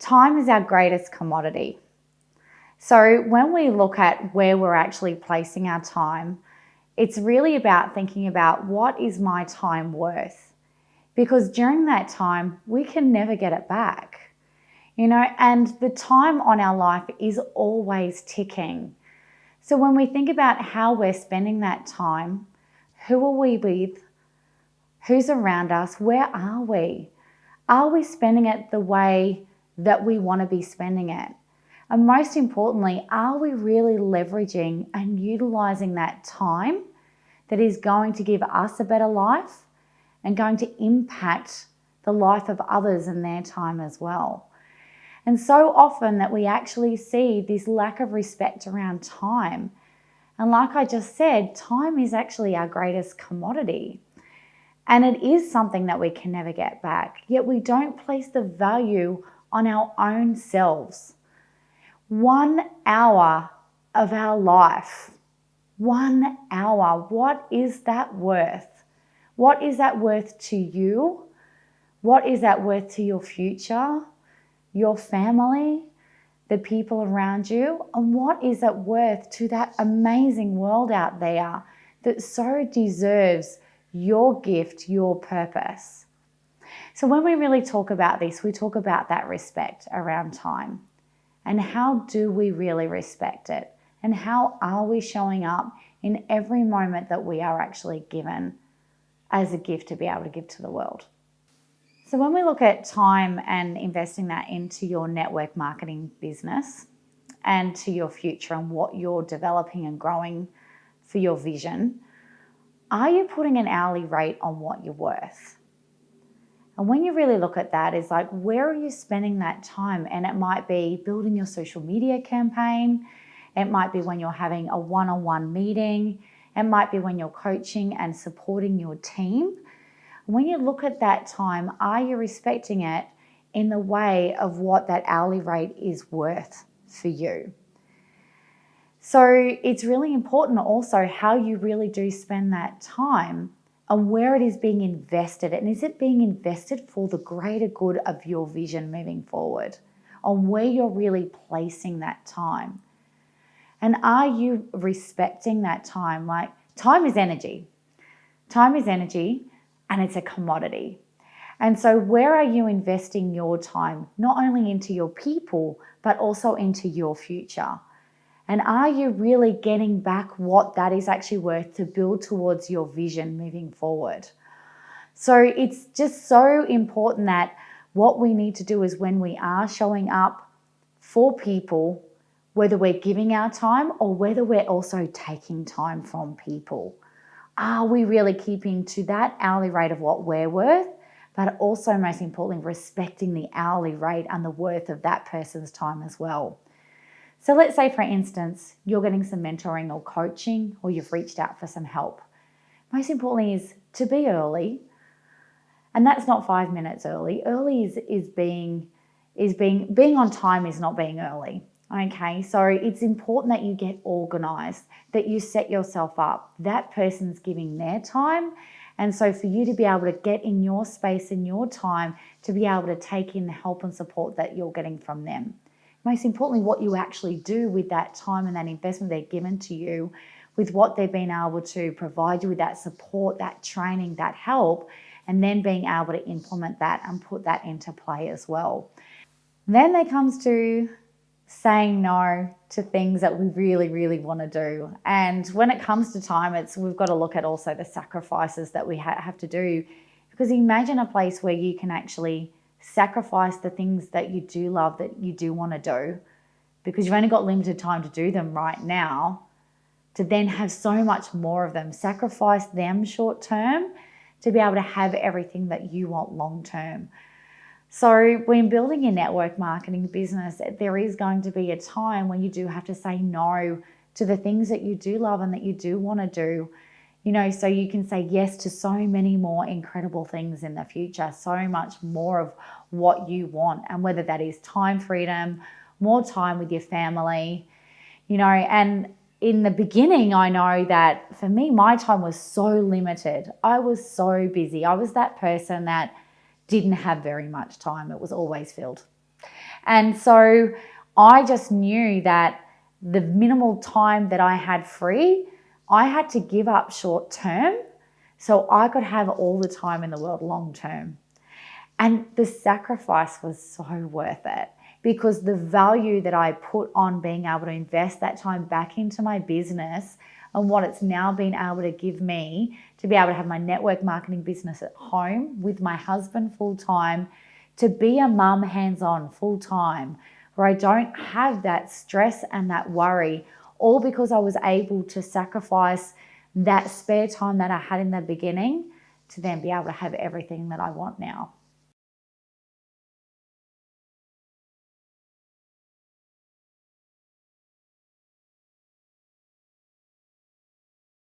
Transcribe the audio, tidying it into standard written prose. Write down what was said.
Time is our greatest commodity. So when we look at where we're actually placing our time, it's really about thinking about what is my time worth? Because during that time, we can never get it back. And the time on our life is always ticking. So when we think about how we're spending that time, who are we with? Who's around us? Where are we? Are we spending it the way that we want to be spending it? And most importantly, are we really leveraging and utilizing that time that is going to give us a better life and going to impact the life of others in their time as well? And so often that we actually see this lack of respect around time. And like I just said, time is actually our greatest commodity. And it is something that we can never get back, yet we don't place the value on our own selves. 1 hour of our life, 1 hour, what is that worth? What is that worth to you? What is that worth to your future, your family, the people around you? And what is it worth to that amazing world out there that so deserves your gift, your purpose? So when we really talk about this, we talk about that respect around time. And how do we really respect it? And how are we showing up in every moment that we are actually given as a gift to be able to give to the world? So when we look at time and investing that into your network marketing business and to your future and what you're developing and growing for your vision, are you putting an hourly rate on what you're worth? And when you really look at that, it's like, where are you spending that time? And it might be building your social media campaign. It might be when you're having a one-on-one meeting. It might be when you're coaching and supporting your team. When you look at that time, are you respecting it in the way of what that hourly rate is worth for you? So it's really important also how you really do spend that time and where it is being invested. And is it being invested for the greater good of your vision moving forward? On where you're really placing that time? And are you respecting that time? Like, time is energy. Time is energy, and it's a commodity. And so where are you investing your time? Not only into your people, but also into your future. And are you really getting back what that is actually worth to build towards your vision moving forward? So it's just so important that what we need to do is when we are showing up for people, whether we're giving our time or whether we're also taking time from people, are we really keeping to that hourly rate of what we're worth, but also most importantly, respecting the hourly rate and the worth of that person's time as well? So let's say, for instance, you're getting some mentoring or coaching, or you've reached out for some help. Most importantly is to be early. And that's not 5 minutes early. Early is being on time is not being early. Okay, so it's important that you get organized, that you set yourself up. That person's giving their time. And so for you to be able to get in your space and your time to be able to take in the help and support that you're getting from them. Most importantly, what you actually do with that time and that investment they're given to you, with what they've been able to provide you with, that support, that training, that help, and then being able to implement that and put that into play as well. Then there comes to saying no to things that we really, really want to do. And when it comes to time, we've got to look at also the sacrifices that we have to do. Because imagine a place where you can actually sacrifice the things that you do love, that you do want to do, because you've only got limited time to do them right now, to then have so much more of them. Sacrifice them short term to be able to have everything that you want long term. So when building your network marketing business, there is going to be a time when you do have to say no to the things that you do love and that you do want to do, so you can say yes to so many more incredible things in the future, so much more of what you want. And whether that is time freedom, more time with your family, and in the beginning, I know that for me, my time was so limited. I was so busy. I was that person that didn't have very much time. It was always filled. And so I just knew that the minimal time that I had free, I had to give up short term so I could have all the time in the world long term. And the sacrifice was so worth it, because the value that I put on being able to invest that time back into my business and what it's now been able to give me to be able to have my network marketing business at home with my husband full time, to be a mum hands-on full time, where I don't have that stress and that worry, all because I was able to sacrifice that spare time that I had in the beginning to then be able to have everything that I want now.